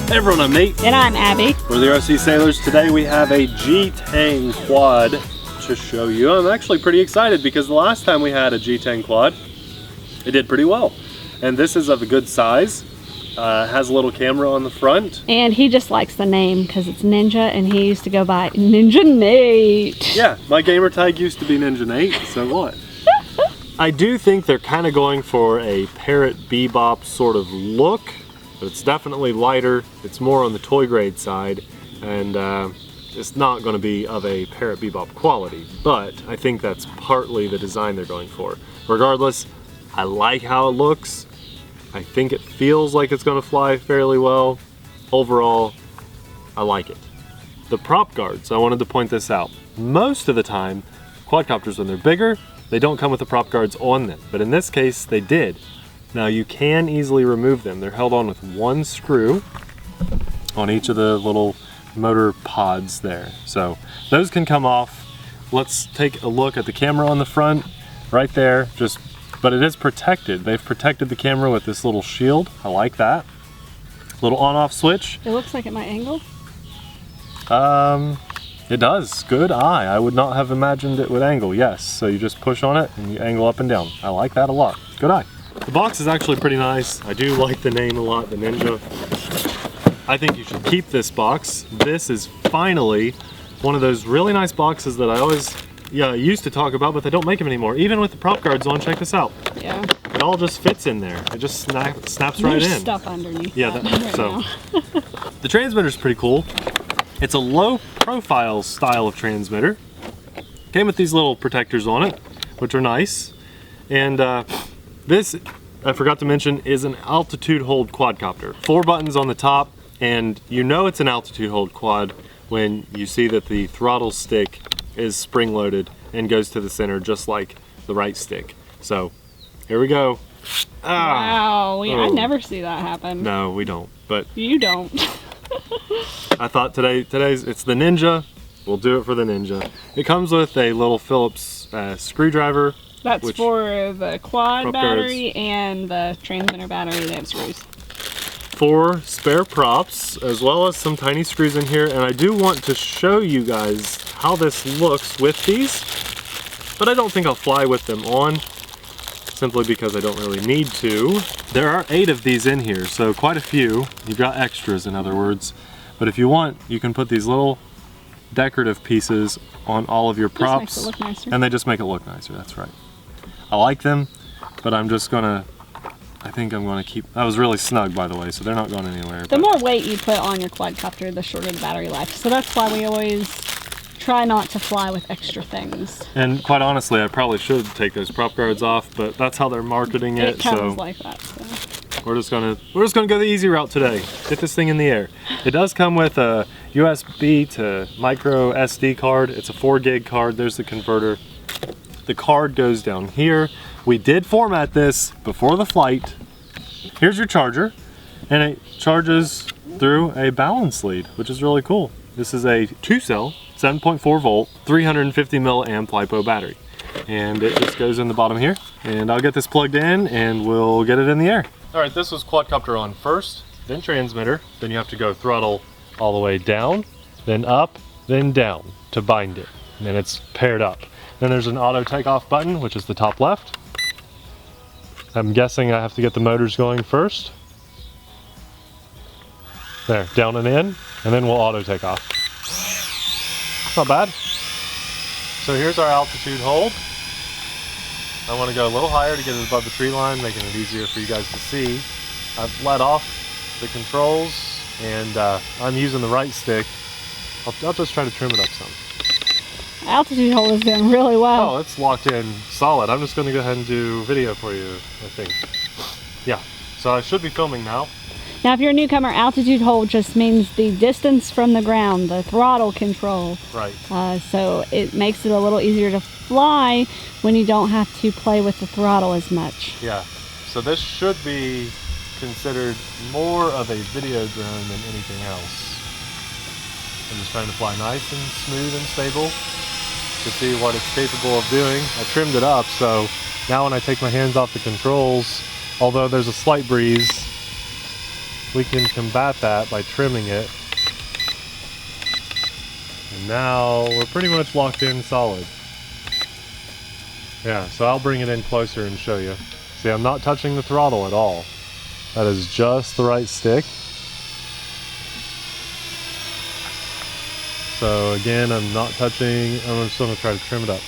Hey everyone, I'm Nate. And I'm Abby. We're the TheRcSaylors. Today we have a GTeng quad to show you. I'm actually pretty excited because the last time we had a GTeng quad, it did pretty well. And this is of a good size. Has a little camera on the front. And he just likes the name because it's Ninja, and he used to go by Ninja Nate. Yeah, my gamer tag used to be Ninja Nate, so what? I do think they're kind of going for a Parrot Bebop sort of look, but it's definitely lighter. It's more on the toy grade side, and it's not going to be of a Parrot Bebop quality, but I think that's partly the design they're going for. Regardless, I like how it looks. I think it feels like it's going to fly fairly well. Overall, I like it. The prop guards, I wanted to point this out. Most of the time, quadcopters, when they're bigger, they don't come with the prop guards on them, but in this case, they did. Now you can easily remove them. They're held on with one screw on each of the little motor pods there. So those can come off. Let's take a look at the camera on the front, right there, but it is protected. They've protected the camera with this little shield. I like that. Little on-off switch. It looks like it might angle. It does. Good eye. I would not have imagined it would angle. Yes. So you just push on it and you angle up and down. I like that a lot. Good eye. The box is actually pretty nice. I do like the name a lot, the Ninja. I think you should keep this box. This is finally one of those really nice boxes that I always used to talk about, but they don't make them anymore. Even with the prop guards on, check this out. Yeah. It all just fits in there. It just snaps right in. There's stuff underneath. Yeah, the transmitter's pretty cool. It's a low profile style of transmitter. Came with these little protectors on it, which are nice. And this, I forgot to mention, is an altitude hold quadcopter. 4 buttons on the top, and you know it's an altitude hold quad when you see that the throttle stick is spring loaded and goes to the center just like the right stick. So here we go. Wow, I never see that happen. No, we don't. But you don't. I thought today's it's the Ninja. We'll do it for the Ninja. It comes with a little Phillips screwdriver. That's for the quad battery and the transmitter battery. They have screws. 4 spare props, as well as some tiny screws in here. And I do want to show you guys how this looks with these, but I don't think I'll fly with them on, simply because I don't really need to. There are 8 of these in here, so quite a few. You've got extras, in other words. But if you want, you can put these little decorative pieces on all of your props. Just makes it look nicer. And they just make it look nicer, that's right. I like them, but I think I'm gonna keep, that was really snug, by the way, so they're not going anywhere. The more weight you put on your quadcopter, the shorter the battery life. So that's why we always try not to fly with extra things. And quite honestly, I probably should take those prop guards off, but that's how they're marketing it. It comes like that. So. We're just gonna go the easy route today. Get this thing in the air. It does come with a USB to micro SD card. It's a 4 gig card. There's the converter. The card goes down here. We did format this before the flight. Here's your charger, and it charges through a balance lead, which is really cool. This is a 2-cell, 7.4 volt, 350 milliamp LiPo battery. And it just goes in the bottom here. And I'll get this plugged in and we'll get it in the air. All right, this was quadcopter on first, then transmitter. Then you have to go throttle all the way down, then up, then down to bind it. And then it's paired up. Then there's an auto takeoff button, which is the top left. I'm guessing I have to get the motors going first. There, down and in, and then we'll auto take off. Not bad. So here's our altitude hold. I want to go a little higher to get it above the tree line, making it easier for you guys to see. I've let off the controls, and I'm using the right stick. I'll just try to trim it up some. Altitude hold is doing really well. Oh, it's locked in solid. I'm just going to go ahead and do video for you, I think. Yeah, so I should be filming now. Now, if you're a newcomer, altitude hold just means the distance from the ground, the throttle control. Right. So it makes it a little easier to fly when you don't have to play with the throttle as much. Yeah. So this should be considered more of a video drone than anything else. I'm just trying to fly nice and smooth and stable to see what it's capable of doing. I trimmed it up, so now when I take my hands off the controls, although there's a slight breeze, we can combat that by trimming it. And now we're pretty much locked in solid. Yeah, so I'll bring it in closer and show you. See, I'm not touching the throttle at all. That is just the right stick. So again, I'm not touching, I'm just gonna try to trim it up.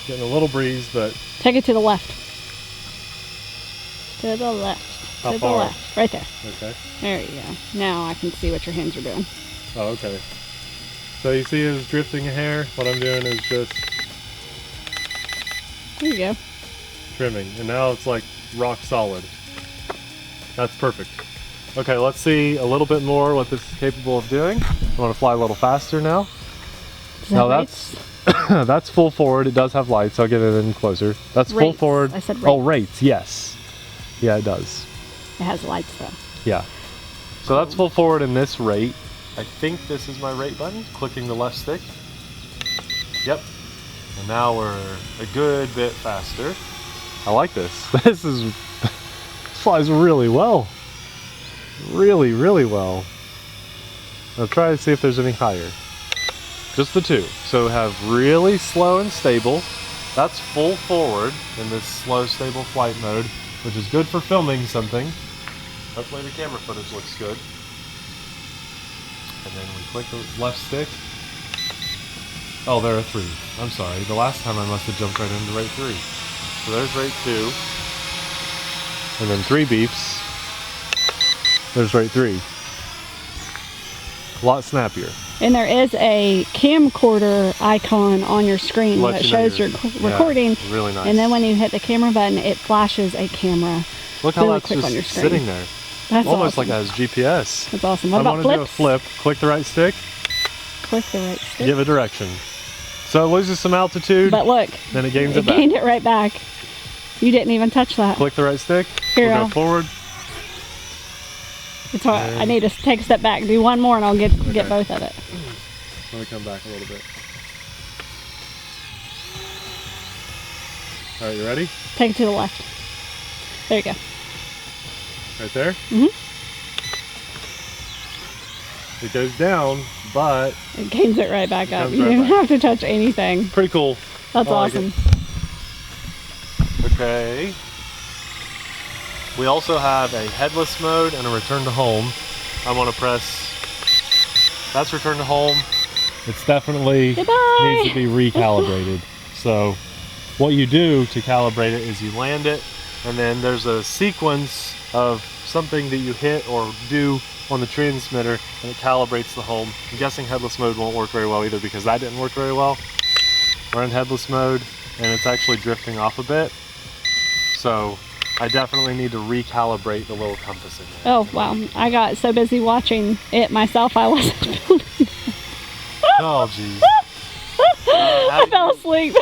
Getting a little breeze, but... Take it to the left. To the left. How to far? the left. Right there. Okay. There you go. Now I can see what your hands are doing. Oh, okay. So you see it was drifting a hair? What I'm doing is just There you go. trimming. And now it's like rock solid. That's perfect. Okay, let's see a little bit more what this is capable of doing. I want to fly a little faster now. Now that's that's full forward. It does have lights. I'll get it in closer. That's full Rates. forward. I said rates. Oh, rates. Yes. Yeah, it does. It has lights though. Yeah. So that's full forward in this rate. I think this is my rate button. Clicking the left stick. Yep. And now we're a good bit faster. I like this. This flies really well. Really, really well. I'll try to see if there's any higher. Just the two. So have really slow and stable. That's full forward in this slow, stable flight mode, which is good for filming something. Hopefully the camera footage looks good. And then we click the left stick. Oh, there are three. I'm sorry. The last time I must have jumped right into rate 3. So there's rate 2. And then 3 beeps. There's rate 3. A lot snappier. And there is a camcorder icon on your screen Let that you know shows you're- you're recording. Yeah, really nice. And then when you hit the camera button, it flashes a camera. Look how really that's quick just on your screen. sitting there. That's Almost awesome. like it has GPS. That's awesome. What I about want to do a flips? flip. Click the right stick. Click the right stick. Give it direction. So it loses some altitude. But look, then it gains it it back. gained it right back. You didn't even touch that. Click the right stick. Here, We'll go I'll- forward. It's hard. I need to take a step back. Do one more and I'll get both of it. Let me come back a little bit. All right, you ready? Take it to the left. There you go. Right there? Mhm. It goes down, but It gains it right back up. comes You right didn't back. have to touch anything. pretty cool. That's I like awesome. Okay. We also have a headless mode and a return to home. I want to press, that's return to home. It's definitely Goodbye. needs to be recalibrated. So what you do to calibrate it is you land it, and then there's a sequence of something that you hit or do on the transmitter, and it calibrates the home. I'm guessing headless mode won't work very well either because that didn't work very well. We're in headless mode and it's actually drifting off a bit. So I definitely need to recalibrate the little compass in there. Oh, wow. I got so busy watching it myself, I wasn't filming. Oh, geez. I fell asleep.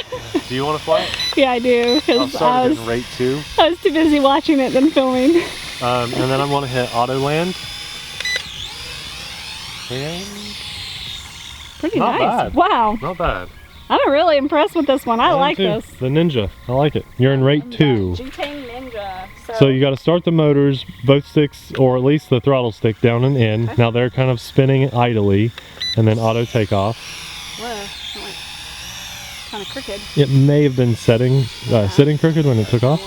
Do you want to fly it? Yeah, I do. I'll Because start it in rate 2. I was too busy watching it than filming. And then I'm going to hit auto land. And Pretty Not nice. bad. Wow. not bad. I'm really impressed with this one. I like too. this. The Ninja. I like it. You're in rate 2. GTeng Ninja. So you got to start the motors, both sticks, or at least the throttle stick down and in. Okay. Now they're kind of spinning idly, and then auto takeoff. Whoa. That went kind of crooked. It may have been sitting crooked when it took off.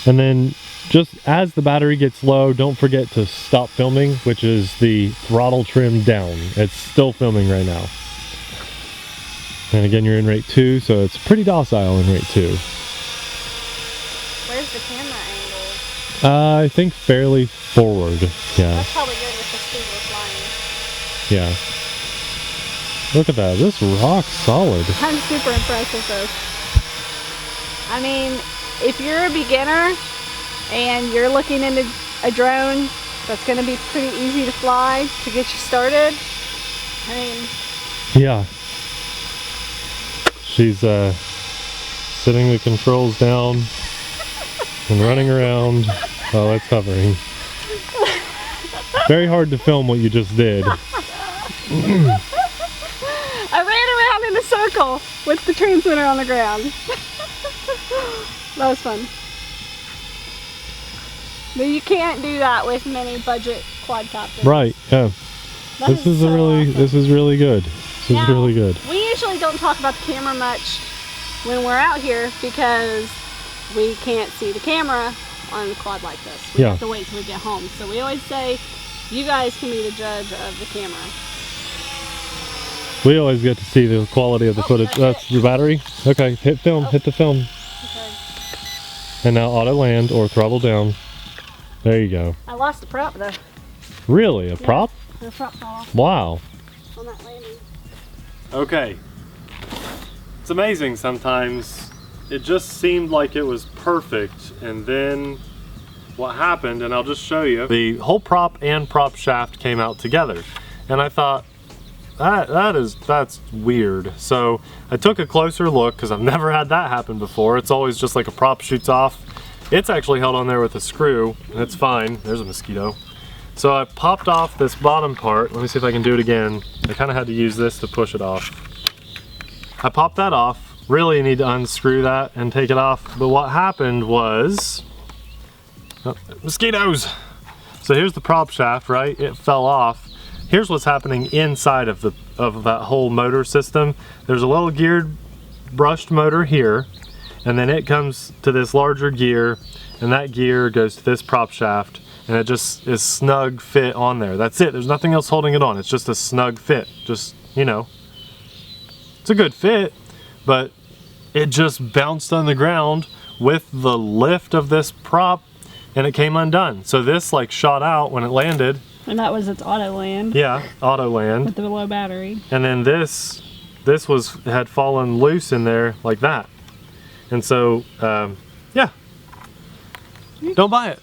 And then just as the battery gets low, don't forget to stop filming, which is the throttle trim down. It's still filming right now. And again, you're in rate 2, so it's pretty docile in rate 2. Where's the camera angle? I think fairly forward. Yeah, That's probably good with the speed we're flying. yeah. Look at that. This rock's solid. I'm super impressed with this. I mean, if you're a beginner and you're looking into a drone that's going to be pretty easy to fly to get you started, I mean, Yeah. She's sitting the controls down and running around while it's hovering. Very hard to film what you just did. I ran around in a circle with the transmitter on the ground. That was fun. But you can't do that with many budget quadcopters. Right, yeah. This is so really awesome. this is really good. This is really good. We usually don't talk about the camera much when we're out here because we can't see the camera on a quad like this. We have to wait till we get home. So we always say, you guys can be the judge of the camera. We always get to see the quality of the footage. That's your battery? Okay, hit film, hit the film. Okay. And now auto land or throttle down. There you go. I lost the prop though. Really? A prop? The prop fell off Wow. on that landing. Okay. It's amazing sometimes. It just seemed like it was perfect, and then what happened, and I'll just show you. The whole prop and prop shaft came out together. And I thought, that's weird. So I took a closer look because I've never had that happen before. It's always just like a prop shoots off. It's actually held on there with a screw, and it's fine. There's a mosquito. So I popped off this bottom part. Let me see if I can do it again. I kind of had to use this to push it off. I popped that off. Really need to unscrew that and take it off. But what happened was, oh, mosquitoes. So here's the prop shaft, right? It fell off. Here's what's happening inside of that whole motor system. There's a little geared brushed motor here, and then it comes to this larger gear, and that gear goes to this prop shaft, and it just is snug fit on there. That's it. There's nothing else holding it on. It's just a snug fit. Just, you know, it's a good fit, but it just bounced on the ground with the lift of this prop, and it came undone. So this like shot out when it landed. And that was its auto land. Yeah, auto land. With the low battery. And then this had fallen loose in there like that. And so, yeah. Don't buy it.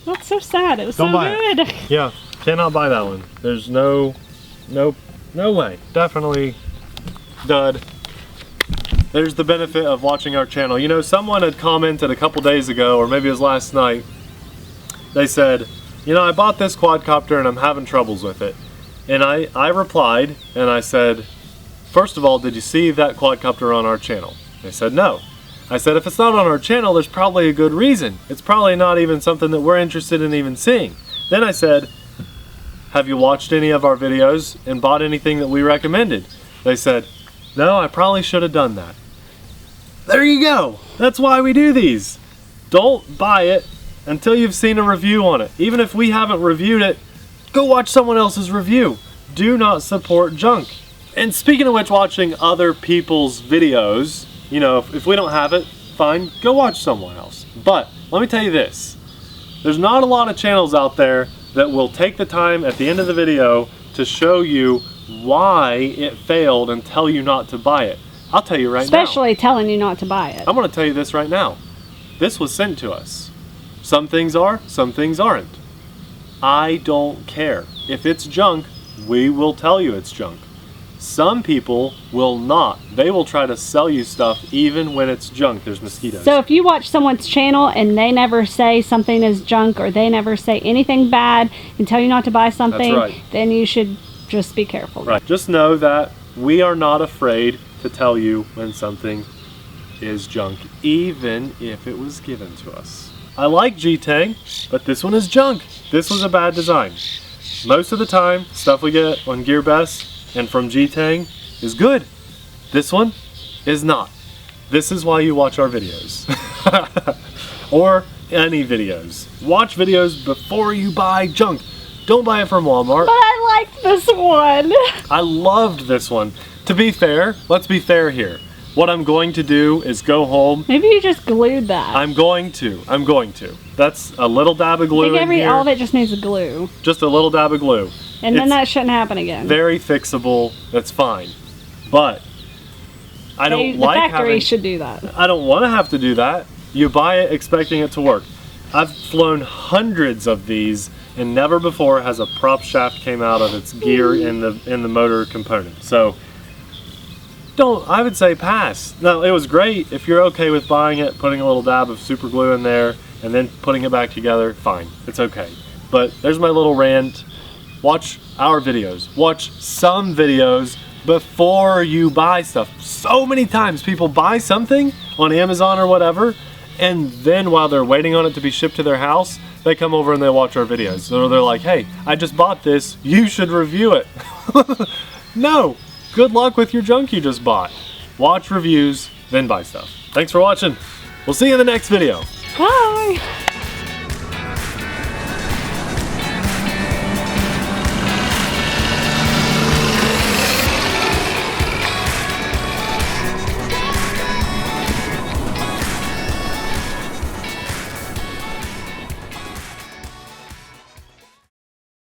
That's so sad. It was Don't so buy good. It. Yeah, cannot buy that one. There's no way. Definitely dud. There's the benefit of watching our channel. You know, someone had commented a couple days ago, or maybe it was last night. They said, you know, I bought this quadcopter and I'm having troubles with it. And I replied and I said, first of all, did you see that quadcopter on our channel? They said no. I said, if it's not on our channel, there's probably a good reason. It's probably not even something that we're interested in even seeing. Then I said, have you watched any of our videos and bought anything that we recommended? They said, no, I probably should have done that. There you go. That's why we do these. Don't buy it until you've seen a review on it. Even if we haven't reviewed it, go watch someone else's review. Do not support junk. And speaking of which, watching other people's videos, you know, if we don't have it, fine, go watch someone else. But let me tell you this, there's not a lot of channels out there that will take the time at the end of the video to show you why it failed and tell you not to buy it. I'll tell you right now. Especially telling you not to buy it. I'm going to tell you this right now. This was sent to us. Some things are, some things aren't. I don't care. If it's junk, we will tell you it's junk. Some people will not. They will try to sell you stuff even when it's junk. There's mosquitoes. So if you watch someone's channel and they never say something is junk or they never say anything bad and tell you not to buy something, That's right. Then you should just be careful. Right. Just know that we are not afraid to tell you when something is junk, even if it was given to us. I like GTeng, but this one is junk. This was a bad design. Most of the time, stuff we get on GearBest and from GTeng is good. This one is not. This is why you watch our videos. Or any videos. Watch videos before you buy junk. Don't buy it from Walmart. But I liked this one. I loved this one. To be fair, let's be fair here. What I'm going to do is go home. Maybe you just glued that. I'm going to. That's a little dab of glue in here. All of it just needs a glue. Just a little dab of glue. And then that shouldn't happen again. Very fixable. That's fine. But I don't like having... The factory should do that. I don't want to have to do that. You buy it expecting it to work. I've flown hundreds of these and never before has a prop shaft came out of its gear in the motor component. So I would say pass. Now, it was great. If you're okay with buying it, putting a little dab of super glue in there, and then putting it back together, fine. It's okay. But there's my little rant. Watch our videos. Watch some videos before you buy stuff. So many times people buy something on Amazon or whatever, and then while they're waiting on it to be shipped to their house, they come over and they watch our videos. So they're like, hey, I just bought this, you should review it. No, good luck with your junk you just bought. Watch reviews, then buy stuff. Thanks for watching. We'll see you in the next video. Bye.